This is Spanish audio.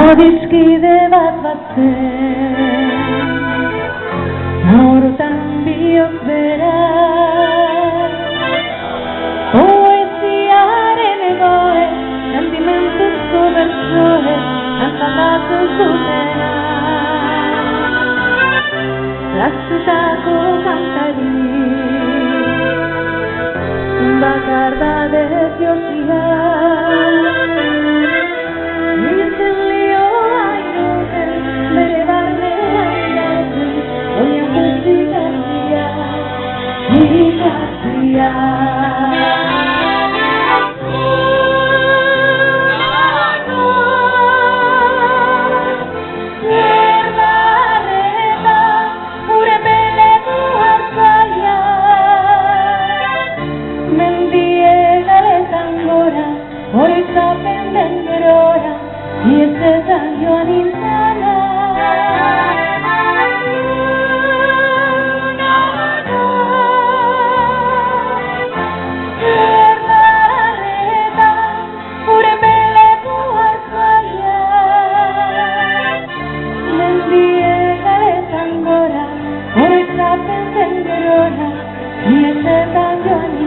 Adiskide bat batzen Hortan biok bera Poesiaren egoe Sentimentuzko bertsoe Antzalatu zutena Plazetako kantari Bakardadez josia Yes,